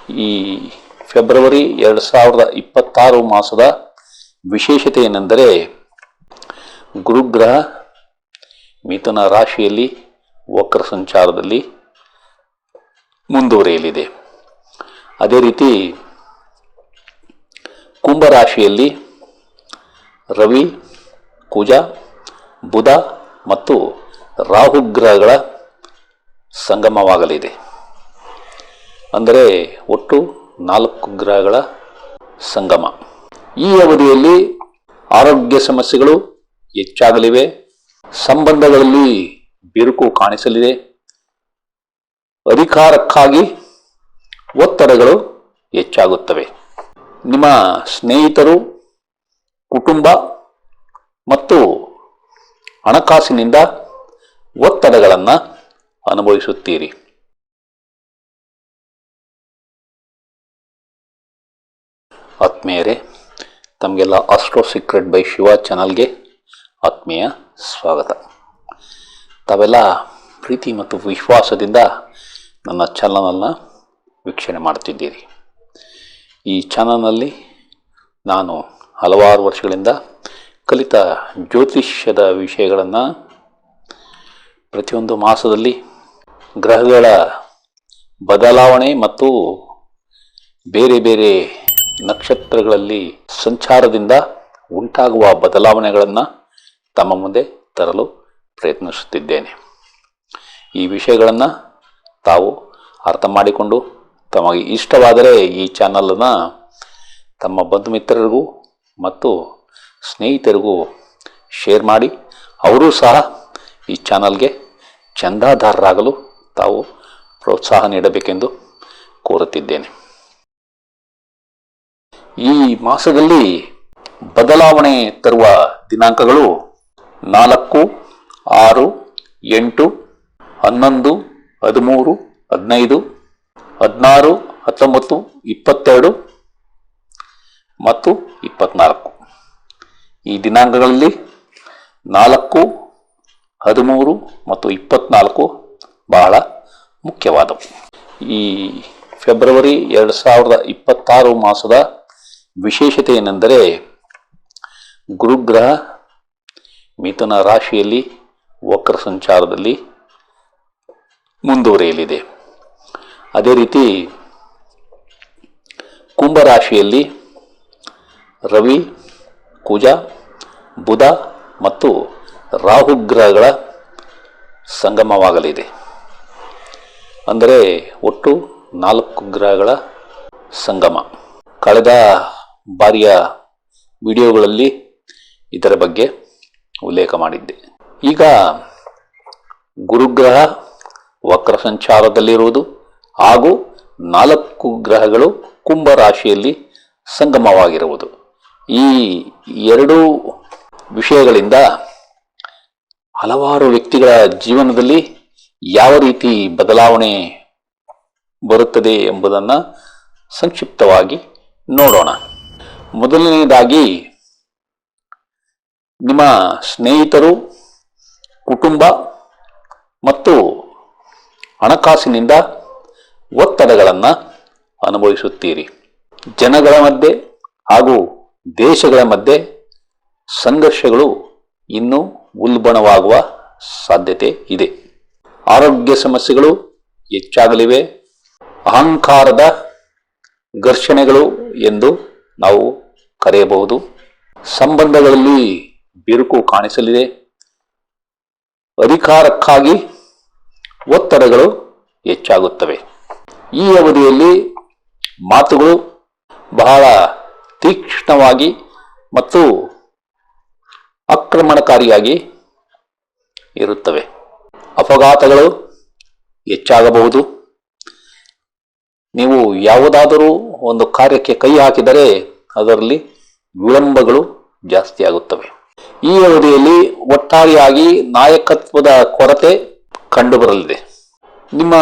ಈ ಫೆಬ್ರವರಿ 2026 ಮಾಸದ ವಿಶೇಷತೆ ಏನೆಂದರೆ ಗುರುಗ್ರಹ ಮಿಥುನ ರಾಶಿಯಲ್ಲಿ ವಕ್ರ ಸಂಚಾರದಲ್ಲಿ ಮುಂದುವರಿಯಲಿದೆ. ಅದೇ ರೀತಿ ಕುಂಭ ರಾಶಿಯಲ್ಲಿ ರವಿ, ಕುಜ, ಬುಧ ಮತ್ತು ರಾಹುಗ್ರಹಗಳ ಸಂಗಮವಾಗಲಿದೆ. ಅಂದರೆ ಒಟ್ಟು 4 ಗ್ರಹಗಳ ಸಂಗಮ. ಈ ಅವಧಿಯಲ್ಲಿ ಆರೋಗ್ಯ ಸಮಸ್ಯೆಗಳು ಹೆಚ್ಚಾಗಲಿವೆ, ಸಂಬಂಧಗಳಲ್ಲಿ ಬಿರುಕು ಕಾಣಿಸಲಿದೆ, ಅಧಿಕಾರಕ್ಕಾಗಿ ಒತ್ತಡಗಳು ಹೆಚ್ಚಾಗುತ್ತವೆ. ನಿಮ್ಮ ಸ್ನೇಹಿತರು, ಕುಟುಂಬ ಮತ್ತು ಹಣಕಾಸಿನಿಂದ ಒತ್ತಡಗಳನ್ನು ಅನುಭವಿಸುತ್ತೀರಿ. ಆತ್ಮೀಯರೇ, ತಮಗೆಲ್ಲ ಆಸ್ಟ್ರೋ ಸೀಕ್ರೆಟ್ ಬೈ ಶಿವ ಚಾನಲ್ಗೆ ಆತ್ಮೀಯ ಸ್ವಾಗತ. ತಾವೆಲ್ಲ ಪ್ರೀತಿ ಮತ್ತು ವಿಶ್ವಾಸದಿಂದ ನನ್ನ ಚಾನಲನ್ನು ವೀಕ್ಷಣೆ ಮಾಡುತ್ತಿದ್ದೀರಿ. ಈ ಚಾನಲ್ನಲ್ಲಿ ನಾನು ಹಲವಾರು ವರ್ಷಗಳಿಂದ ಕಲಿತ ಜ್ಯೋತಿಷ್ಯದ ವಿಷಯಗಳನ್ನು ಪ್ರತಿಯೊಂದು ಮಾಸದಲ್ಲಿ ಗ್ರಹಗಳ ಬದಲಾವಣೆ ಮತ್ತು ಬೇರೆ ಬೇರೆ ನಕ್ಷತ್ರಗಳಲ್ಲಿ ಸಂಚಾರದಿಂದ ಉಂಟಾಗುವ ಬದಲಾವಣೆಗಳನ್ನು ತಮ್ಮ ಮುಂದೆ ತರಲು ಪ್ರಯತ್ನಿಸುತ್ತಿದ್ದೇನೆ. ಈ ವಿಷಯಗಳನ್ನು ತಾವು ಅರ್ಥ ಮಾಡಿಕೊಂಡು ತಮಗೆ ಇಷ್ಟವಾದರೆ ಈ ಚಾನಲನ್ನು ತಮ್ಮ ಬಂಧು ಮಿತ್ರರಿಗೂ ಮತ್ತು ಸ್ನೇಹಿತರಿಗೂ ಶೇರ್ ಮಾಡಿ, ಅವರೂ ಸಹ ಈ ಚಾನಲ್ಗೆ ಚಂದಾದಾರರಾಗಲು ತಾವು ಪ್ರೋತ್ಸಾಹ ನೀಡಬೇಕೆಂದು ಕೋರುತ್ತಿದ್ದೇನೆ. ಈ ಮಾಸದಲ್ಲಿ ಬದಲಾವಣೆ ತರುವ ದಿನಾಂಕಗಳು 4, 6, 8, 11, 13, 15, 16, 19, 22 ಮತ್ತು 24. ಈ ದಿನಾಂಕಗಳಲ್ಲಿ 4, 13 ಮತ್ತು 24 ಬಹಳ ಮುಖ್ಯವಾದವು. ಈ ಫೆಬ್ರವರಿ 2026 ಮಾಸದ ವಿಶೇಷತೆ ಏನೆಂದರೆ ಗುರುಗ್ರಹ ಮಿಥುನ ರಾಶಿಯಲ್ಲಿ ವಕ್ರ ಸಂಚಾರದಲ್ಲಿ ಮುಂದುವರಿಯಲಿದೆ. ಅದೇ ರೀತಿ ಕುಂಭ ರಾಶಿಯಲ್ಲಿ ರವಿ, ಕುಜ, ಬುಧ ಮತ್ತು ರಾಹುಗ್ರಹಗಳ ಸಂಗಮವಾಗಲಿದೆ. ಅಂದರೆ ಒಟ್ಟು 4 ಗ್ರಹಗಳ ಸಂಗಮ. ಕಳೆದ ಬಾರಿಯ ವಿಡಿಯೋಗಳಲ್ಲಿ ಇದರ ಬಗ್ಗೆ ಉಲ್ಲೇಖ ಮಾಡಿದ್ದೆ. ಈಗ ಗುರುಗ್ರಹ ವಕ್ರ ಸಂಚಾರದಲ್ಲಿರುವುದು ಹಾಗೂ 4 ಗ್ರಹಗಳು ಕುಂಭ ರಾಶಿಯಲ್ಲಿ ಸಂಗಮವಾಗಿರುವುದು, ಈ 2 ವಿಷಯಗಳಿಂದ ಹಲವಾರು ವ್ಯಕ್ತಿಗಳ ಜೀವನದಲ್ಲಿ ಯಾವ ರೀತಿ ಬದಲಾವಣೆ ಬರುತ್ತದೆ ಎಂಬುದನ್ನು ಸಂಕ್ಷಿಪ್ತವಾಗಿ ನೋಡೋಣ. ಮೊದಲನೆಯದಾಗಿ, ನಿಮ್ಮ ಸ್ನೇಹಿತರು, ಕುಟುಂಬ ಮತ್ತು ಹಣಕಾಸಿನಿಂದ ಒತ್ತಡಗಳನ್ನು ಅನುಭವಿಸುತ್ತೀರಿ. ಜನಗಳ ಮಧ್ಯೆ ಹಾಗೂ ದೇಶಗಳ ಮಧ್ಯೆ ಸಂಘರ್ಷಗಳು ಇನ್ನೂ ಉಲ್ಬಣವಾಗುವ ಸಾಧ್ಯತೆ ಇದೆ. ಆರೋಗ್ಯ ಸಮಸ್ಯೆಗಳು ಹೆಚ್ಚಾಗಲಿವೆ. ಅಹಂಕಾರದ ಘರ್ಷಣೆಗಳು ಎಂದು ನಾವು ಕರೆಯಬಹುದು. ಸಂಬಂಧಗಳಲ್ಲಿ ಬಿರುಕು ಕಾಣಿಸಲಿದೆ. ಅಧಿಕಾರಕ್ಕಾಗಿ ಒತ್ತಡಗಳು ಹೆಚ್ಚಾಗುತ್ತವೆ. ಈ ಅವಧಿಯಲ್ಲಿ ಮಾತುಗಳು ಬಹಳ ತೀಕ್ಷ್ಣವಾಗಿ ಮತ್ತು ಆಕ್ರಮಣಕಾರಿಯಾಗಿ ಇರುತ್ತವೆ. ಅಪಘಾತಗಳು ಹೆಚ್ಚಾಗಬಹುದು. ನೀವು ಯಾವುದಾದರೂ ಒಂದು ಕಾರ್ಯಕ್ಕೆ ಕೈ ಹಾಕಿದರೆ ಅದರಲ್ಲಿ ವಿಳಂಬಗಳು ಜಾಸ್ತಿ ಆಗುತ್ತವೆ. ಈ ಅವಧಿಯಲ್ಲಿ ಒಟ್ಟಾರೆಯಾಗಿ ನಾಯಕತ್ವದ ಕೊರತೆ ಕಂಡುಬರಲಿದೆ. ನಿಮ್ಮ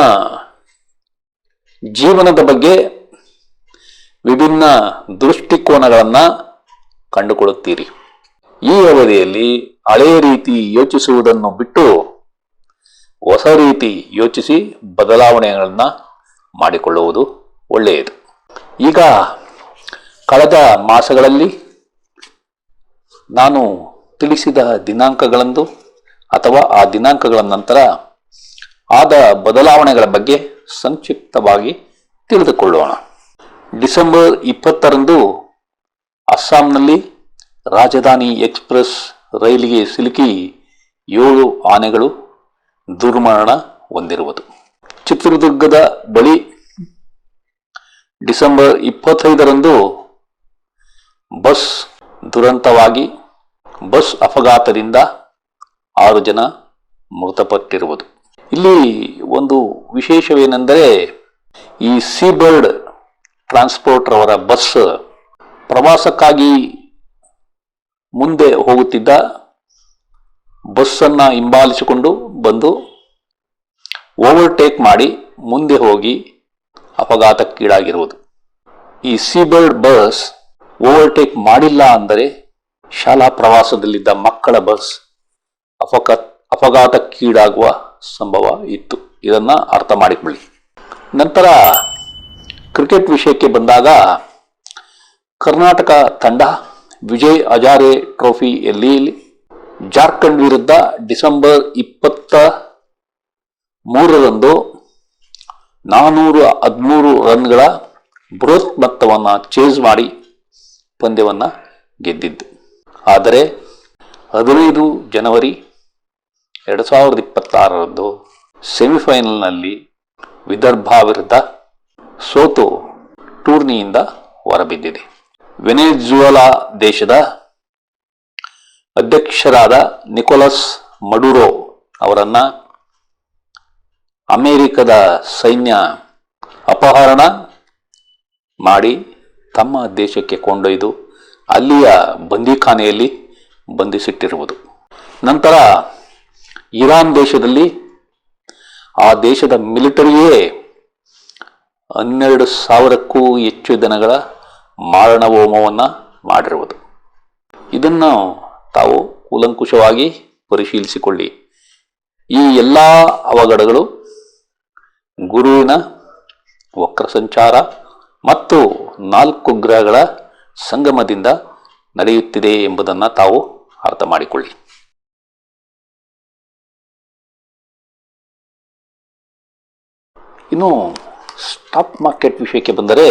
ಜೀವನದ ಬಗ್ಗೆ ವಿಭಿನ್ನ ದೃಷ್ಟಿಕೋನಗಳನ್ನು ಕಂಡುಕೊಳ್ಳುತ್ತೀರಿ. ಈ ಅವಧಿಯಲ್ಲಿ ಹಳೆಯ ರೀತಿ ಯೋಚಿಸುವುದನ್ನು ಬಿಟ್ಟು ಹೊಸ ರೀತಿ ಯೋಚಿಸಿ ಬದಲಾವಣೆಗಳನ್ನು ಮಾಡಿಕೊಳ್ಳುವುದು ಒಳ್ಳೆಯದು. ಈಗ ಕಳೆದ ಮಾಸಗಳಲ್ಲಿ ನಾನು ತಿಳಿಸಿದ ದಿನಾಂಕಗಳಂದು ಅಥವಾ ಆ ದಿನಾಂಕಗಳ ನಂತರ ಆದ ಬದಲಾವಣೆಗಳ ಬಗ್ಗೆ ಸಂಕ್ಷಿಪ್ತವಾಗಿ ತಿಳಿದುಕೊಳ್ಳೋಣ. ಡಿಸೆಂಬರ್ 20ರಂದು ಅಸ್ಸಾಂನಲ್ಲಿ ರಾಜಧಾನಿ ಎಕ್ಸ್ಪ್ರೆಸ್ ರೈಲಿಗೆ ಸಿಲುಕಿ 7 ಆನೆಗಳು ದುರ್ಮರಣ ಹೊಂದಿರುವುದು. ಚಿತ್ರದುರ್ಗದ ಬಳಿ ಡಿಸೆಂಬರ್ 25ರಂದು ಬಸ್ ದುರಂತವಾಗಿ ಬಸ್ ಅಪಘಾತದಿಂದ 6 ಜನ ಮೃತಪಟ್ಟಿರುವುದು. ಇಲ್ಲಿ ಒಂದು ವಿಶೇಷವೇನೆಂದರೆ, ಈ ಸೀಬರ್ಡ್ ಟ್ರಾನ್ಸ್ಪೋರ್ಟ್ ರವರ ಬಸ್ ಪ್ರವಾಸಕ್ಕಾಗಿ ಮುಂದೆ ಹೋಗುತ್ತಿದ್ದ ಬಸ್ಸನ್ನು ಹಿಂಬಾಲಿಸಿಕೊಂಡು ಬಂದು ಓವರ್ಟೇಕ್ ಮಾಡಿ ಮುಂದೆ ಹೋಗಿ ಅಪಘಾತಕ್ಕೀಡಾಗಿರುವುದು. ಈ ಸೀಬರ್ಡ್ ಬಸ್ ಓವರ್ಟೇಕ್ ಮಾಡಿಲ್ಲ ಅಂದರೆ ಶಾಲಾ ಪ್ರವಾಸದಲ್ಲಿದ್ದ ಮಕ್ಕಳ ಬಸ್ ಅಪಘಾತಕ್ಕೀಡಾಗುವ ಸಂಭವ ಇತ್ತು. ಇದನ್ನ ಅರ್ಥ ಮಾಡಿಕೊಳ್ಳಿ. ನಂತರ ಕ್ರಿಕೆಟ್ ವಿಷಯಕ್ಕೆ ಬಂದಾಗ, ಕರ್ನಾಟಕ ತಂಡ ವಿಜಯ್ ಹಜಾರೆ ಟ್ರೋಫಿಯಲ್ಲಿ ಜಾರ್ಖಂಡ್ ವಿರುದ್ಧ ಡಿಸೆಂಬರ್ 23ರಂದು 413 ರನ್ಗಳ ಬೃಹತ್ ಮೊತ್ತವನ್ನು ಚೇಸ್ ಮಾಡಿ ಪಂದ್ಯವನ್ನು ಗೆದ್ದಿದ್ದು. ಆದರೆ 15 ಜನವರಿ 2026ರಂದು ಸೆಮಿಫೈನಲ್ನಲ್ಲಿ ವಿದರ್ಭ ವಿರುದ್ಧ ಸೋತು ಟೂರ್ನಿಯಿಂದ ಹೊರಬಿದ್ದಿದೆ. ವೆನೆಜುವೆಲಾ ದೇಶದ ಅಧ್ಯಕ್ಷರಾದ ನಿಕೋಲಸ್ ಮಡುರೋ ಅವರನ್ನ ಅಮೆರಿಕದ ಸೈನ್ಯ ಅಪಹರಣ ಮಾಡಿ ತಮ್ಮ ದೇಶಕ್ಕೆ ಕೊಂಡೊಯ್ದು ಅಲ್ಲಿಯ ಬಂದಿಖಾನೆಯಲ್ಲಿ ಬಂಧಿಸಿಟ್ಟಿರುವುದು. ನಂತರ ಇರಾನ್ ದೇಶದಲ್ಲಿ ಆ ದೇಶದ ಮಿಲಿಟರಿಯೇ 12,000ಕ್ಕೂ ಹೆಚ್ಚು ದಿನಗಳ ಮಾರಣ ಹೋಮವನ್ನು ಮಾಡಿರುವುದು. ಇದನ್ನು ತಾವು ಕೂಲಂಕುಷವಾಗಿ ಪರಿಶೀಲಿಸಿಕೊಳ್ಳಿ. ಈ ಎಲ್ಲ ಅವಘಡಗಳು ಗುರುವಿನ ವಕ್ರ ಸಂಚಾರ ಮತ್ತು 4 ಗ್ರಹಗಳ ಸಂಗಮದಿಂದ ನಡೆಯುತ್ತಿದೆ ಎಂಬುದನ್ನು ತಾವು ಅರ್ಥ ಮಾಡಿಕೊಳ್ಳಿ. ಇನ್ನು ಸ್ಟಾಕ್ ಮಾರ್ಕೆಟ್ ವಿಷಯಕ್ಕೆ ಬಂದರೆ,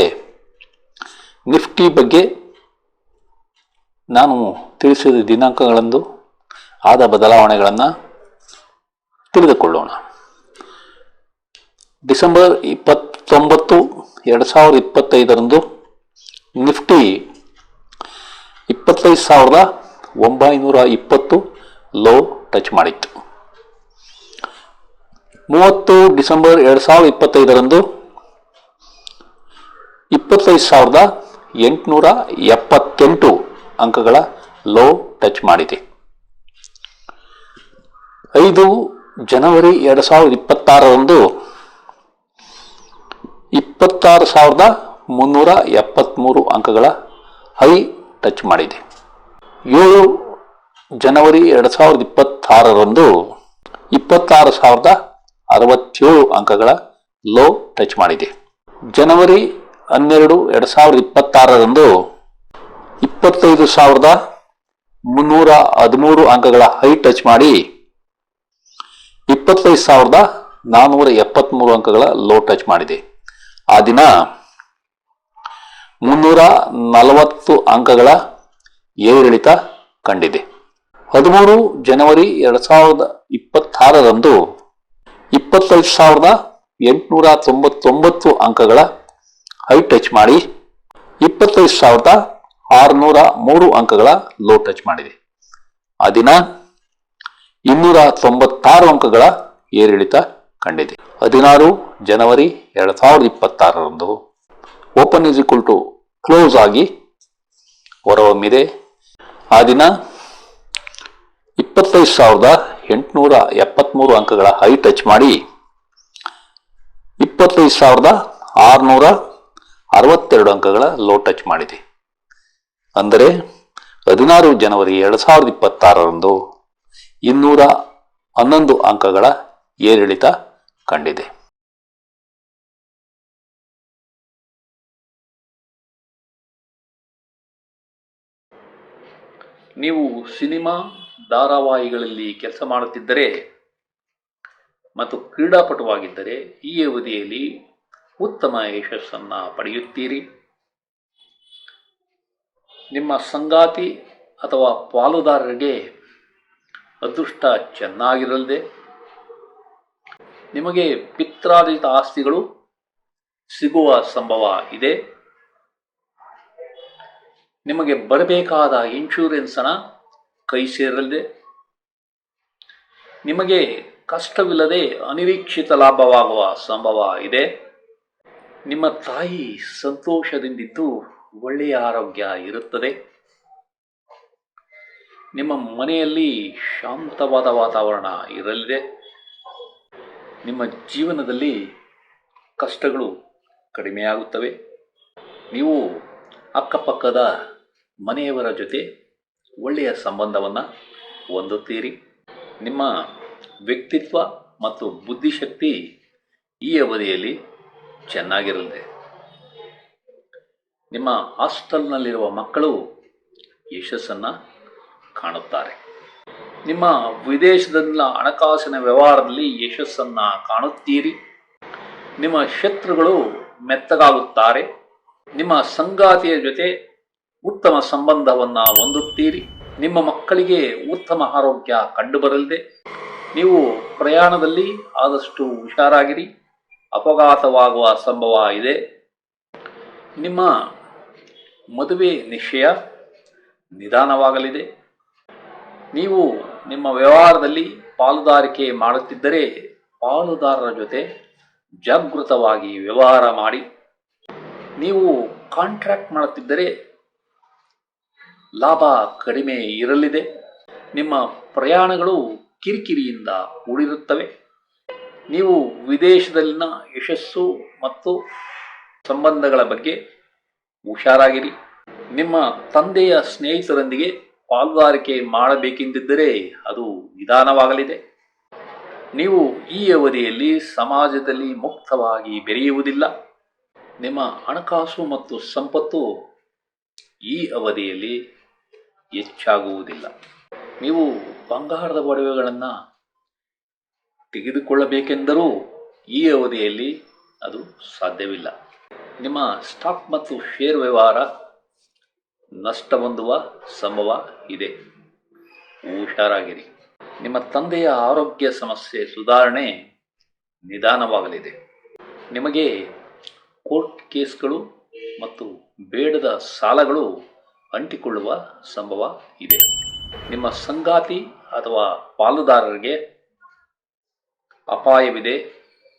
ನಿಫ್ಟಿ ಬಗ್ಗೆ ನಾನು ತಿಳಿಸಿದ ದಿನಾಂಕಗಳಂದು ಆದ ಬದಲಾವಣೆಗಳನ್ನು ತಿಳಿದುಕೊಳ್ಳೋಣ. ಡಿಸೆಂಬರ್ 29, 2025ರಂದು ನಿಫ್ಟಿ 25,920 ಲೋ ಟಚ್ ಮಾಡಿತ್ತು. 30 ಡಿಸೆಂಬರ್ 2025ರಂದು 25,878 ಅಂಕಗಳ ಲೋ ಟಚ್ ಮಾಡಿದೆ. 5 ಜನವರಿ 2026ರಂದು 26,373 ಅಂಕಗಳ ಹೈ ಟಚ್ ಮಾಡಿದೆ. 7 ಜನವರಿ 2026ರಂದು 26,067 ಅಂಕಗಳ ಲೋ ಟಚ್ ಮಾಡಿದೆ. ಜನವರಿ 12, 2026ರಂದು 25,313 ಅಂಕಗಳ ಹೈ ಟಚ್ ಮಾಡಿ 25,473 ಅಂಕಗಳ ಲೋ ಟಚ್ ಮಾಡಿದೆ. ಆ ದಿನ 340 ಅಂಕಗಳ ಏರಿಳಿತ ಕಂಡಿದೆ. 13 ಜನವರಿ 2026ರಂದು 25,899 ಅಂಕಗಳ ಹೈ ಟಚ್ ಮಾಡಿ 25,603 ಅಂಕಗಳ ಲೋ ಟಚ್ ಮಾಡಿದೆ. ಆ ದಿನ 296 ಅಂಕಗಳ ಏರಿಳಿತ ಕಂಡಿದೆ. 16 ಜನವರಿ 2026ರಂದು open is equal to close ಆಗಿ ಹೊರಹೊಮ್ಮಿದೆ. ಆ ದಿನ 25,873 ಅಂಕಗಳ ಹೈ ಟಚ್ ಮಾಡಿ 25,662 ಅಂಕಗಳ ಲೋ ಟಚ್ ಮಾಡಿದೆ. ಅಂದರೆ 16 ಜನವರಿ 2026ರಂದು 211 ಅಂಕಗಳ ಏರಿಳಿತ ಕಂಡಿದೆ. ನೀವು ಸಿನಿಮಾ ಧಾರಾವಾಹಿಗಳಲ್ಲಿ ಕೆಲಸ ಮಾಡುತ್ತಿದ್ದರೆ ಮತ್ತು ಕ್ರೀಡಾಪಟುವಾಗಿದ್ದರೆ ಈ ಅವಧಿಯಲ್ಲಿ ಉತ್ತಮ ಯಶಸ್ಸನ್ನು ಪಡೆಯುತ್ತೀರಿ. ನಿಮ್ಮ ಸಂಗಾತಿ ಅಥವಾ ಪಾಲುದಾರರಿಗೆ ಅದೃಷ್ಟ ಚೆನ್ನಾಗಿರಲಿದೆ. ನಿಮಗೆ ಪಿತ್ರಾರ್ಜಿತ ಆಸ್ತಿಗಳು ಸಿಗುವ ಸಂಭವ ಇದೆ. ನಿಮಗೆ ಬರಬೇಕಾದ ಇನ್ಶೂರೆನ್ಸ್ ಹಣ ಕೈ ಸೇರಲಿದೆ. ನಿಮಗೆ ಕಷ್ಟವಿಲ್ಲದೆ ಅನಿರೀಕ್ಷಿತ ಲಾಭವಾಗುವ ಸಂಭವ ಇದೆ. ನಿಮ್ಮ ತಾಯಿ ಸಂತೋಷದಿಂದಿದ್ದು ಒಳ್ಳೆಯ ಆರೋಗ್ಯ ಇರುತ್ತದೆ. ನಿಮ್ಮ ಮನೆಯಲ್ಲಿ ಶಾಂತವಾದ ವಾತಾವರಣ ಇರಲಿದೆ. ನಿಮ್ಮ ಜೀವನದಲ್ಲಿ ಕಷ್ಟಗಳು ಕಡಿಮೆಯಾಗುತ್ತವೆ. ನೀವು ಅಕ್ಕಪಕ್ಕದ ಮನೆಯವರ ಜೊತೆ ಒಳ್ಳೆಯ ಸಂಬಂಧವನ್ನು ಹೊಂದುತ್ತೀರಿ. ನಿಮ್ಮ ವ್ಯಕ್ತಿತ್ವ ಮತ್ತು ಬುದ್ಧಿಶಕ್ತಿ ಈ ಅವಧಿಯಲ್ಲಿ ಚೆನ್ನಾಗಿರಲಿದೆ. ನಿಮ್ಮ ಹಾಸ್ಟೆಲ್ನಲ್ಲಿರುವ ಮಕ್ಕಳು ಯಶಸ್ಸನ್ನು ಕಾಣುತ್ತಾರೆ. ನಿಮ್ಮ ವಿದೇಶದಲ್ಲಿನ ಹಣಕಾಸಿನ ವ್ಯವಹಾರದಲ್ಲಿ ಯಶಸ್ಸನ್ನು ಕಾಣುತ್ತೀರಿ. ನಿಮ್ಮ ಶತ್ರುಗಳು ಮೆತ್ತಗಾಗುತ್ತಾರೆ. ನಿಮ್ಮ ಸಂಗಾತಿಯ ಜೊತೆ ಉತ್ತಮ ಸಂಬಂಧವನ್ನು ಹೊಂದುತ್ತೀರಿ. ನಿಮ್ಮ ಮಕ್ಕಳಿಗೆ ಉತ್ತಮ ಆರೋಗ್ಯ ಕಂಡುಬರಲಿದೆ. ನೀವು ಪ್ರಯಾಣದಲ್ಲಿ ಆದಷ್ಟು ಹುಷಾರಾಗಿರಿ. ಅಪಘಾತವಾಗುವ ಸಂಭವ ಇದೆ. ನಿಮ್ಮ ಮದುವೆ ನಿಶ್ಚಯ ನಿಧಾನವಾಗಲಿದೆ. ನೀವು ನಿಮ್ಮ ವ್ಯವಹಾರದಲ್ಲಿ ಪಾಲುದಾರಿಕೆ ಮಾಡುತ್ತಿದ್ದರೆ ಪಾಲುದಾರರ ಜೊತೆ ಜಾಗೃತವಾಗಿ ವ್ಯವಹಾರ ಮಾಡಿ. ನೀವು ಕಾಂಟ್ರಾಕ್ಟ್ ಮಾಡುತ್ತಿದ್ದರೆ ಲಾಭ ಕಡಿಮೆ ಇರಲಿದೆ. ನಿಮ್ಮ ಪ್ರಯಾಣಗಳು ಕಿರಿಕಿರಿಯಿಂದ ಕೂಡಿರುತ್ತವೆ. ನೀವು ವಿದೇಶದಲ್ಲಿನ ಯಶಸ್ಸು ಮತ್ತು ಸಂಬಂಧಗಳ ಬಗ್ಗೆ ಹುಷಾರಾಗಿರಿ. ನಿಮ್ಮ ತಂದೆಯ ಸ್ನೇಹಿತರೊಂದಿಗೆ ಪಾಲುದಾರಿಕೆ ಮಾಡಬೇಕೆಂದಿದ್ದರೆ ಅದು ನಿಧಾನವಾಗಲಿದೆ. ನೀವು ಈ ಅವಧಿಯಲ್ಲಿ ಸಮಾಜದಲ್ಲಿ ಮುಕ್ತವಾಗಿ ಬೆರೆಯುವುದಿಲ್ಲ. ನಿಮ್ಮ ಹಣಕಾಸು ಮತ್ತು ಸಂಪತ್ತು ಈ ಅವಧಿಯಲ್ಲಿ ಹೆಚ್ಚಾಗುವುದಿಲ್ಲ. ನೀವು ಬಂಗಾರದ ಒಡವೆಗಳನ್ನು ತೆಗೆದುಕೊಳ್ಳಬೇಕೆಂದರೂ ಈ ಅವಧಿಯಲ್ಲಿ ಅದು ಸಾಧ್ಯವಿಲ್ಲ. ನಿಮ್ಮ ಸ್ಟಾಕ್ ಮತ್ತು ಶೇರ್ ವ್ಯವಹಾರ ನಷ್ಟ ಹೊಂದುವ ಸಂಭವ ಇದೆ. ಹುಷಾರಾಗಿರಿ. ನಿಮ್ಮ ತಂದೆಯ ಆರೋಗ್ಯ ಸಮಸ್ಯೆ ಸುಧಾರಣೆ ನಿಧಾನವಾಗಲಿದೆ. ನಿಮಗೆ ಕೋರ್ಟ್ ಕೇಸ್ಗಳು ಮತ್ತು ಬೇಡದ ಸಾಲಗಳು ಅಂಟಿಕೊಳ್ಳುವ ಸಂಭವ ಇದೆ. ನಿಮ್ಮ ಸಂಗಾತಿ ಅಥವಾ ಪಾಲುದಾರರಿಗೆ ಅಪಾಯವಿದೆ,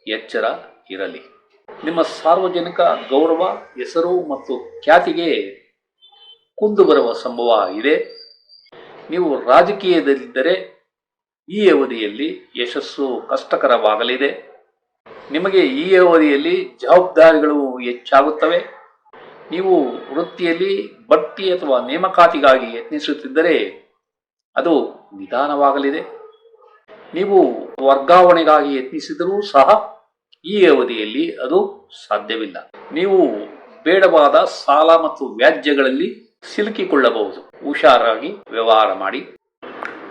ಎಚ್ಚರ ಇರಲಿ. ನಿಮ್ಮ ಸಾರ್ವಜನಿಕ ಗೌರವ, ಹೆಸರು ಮತ್ತು ಖ್ಯಾತಿಗೆ ಕುಂದು ಬರುವ ಸಂಭವ ಇದೆ. ನೀವು ರಾಜಕೀಯದಲ್ಲಿದ್ದರೆ ಈ ಅವಧಿಯಲ್ಲಿ ಯಶಸ್ಸು ಕಷ್ಟಕರವಾಗಲಿದೆ. ನಿಮಗೆ ಈ ಅವಧಿಯಲ್ಲಿ ಜವಾಬ್ದಾರಿಗಳು ಹೆಚ್ಚಾಗುತ್ತವೆ. ನೀವು ವೃತ್ತಿಯಲ್ಲಿ ಬಡ್ತಿ ಅಥವಾ ನೇಮಕಾತಿಗಾಗಿ ಯತ್ನಿಸುತ್ತಿದ್ದರೆ ಅದು ನಿಧಾನವಾಗಲಿದೆ. ನೀವು ವರ್ಗಾವಣೆಗಾಗಿ ಯತ್ನಿಸಿದರೂ ಸಹ ಈ ಅವಧಿಯಲ್ಲಿ ಅದು ಸಾಧ್ಯವಿಲ್ಲ. ನೀವು ಬೇಡವಾದ ಸಾಲ ಮತ್ತು ವ್ಯಾಜ್ಯಗಳಲ್ಲಿ ಸಿಲುಕಿಕೊಳ್ಳಬಹುದು. ಹುಷಾರಾಗಿ ವ್ಯವಹಾರ ಮಾಡಿ.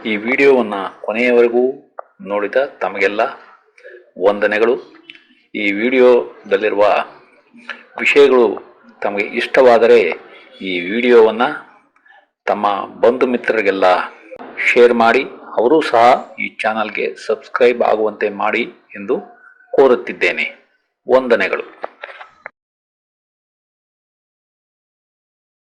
ಈ ವಿಡಿಯೋವನ್ನು ಕೊನೆಯವರೆಗೂ ನೋಡಿದ ತಮಗೆಲ್ಲ ವಂದನೆಗಳು. ಈ ವಿಡಿಯೋದಲ್ಲಿರುವ ವಿಷಯಗಳು ತಮಗೆ ಇಷ್ಟವಾದರೆ ಈ ವಿಡಿಯೋವನ್ನು ತಮ್ಮ ಬಂಧು ಮಿತ್ರರಿಗೆಲ್ಲ ಶೇರ್ ಮಾಡಿ. ಅವರೂ ಸಹ ಈ ಚಾನಲ್ಗೆ ಸಬ್ಸ್ಕ್ರೈಬ್ ಆಗುವಂತೆ ಮಾಡಿ ಎಂದು ಕೋರುತ್ತಿದ್ದೇನೆ. ವಂದನೆಗಳು.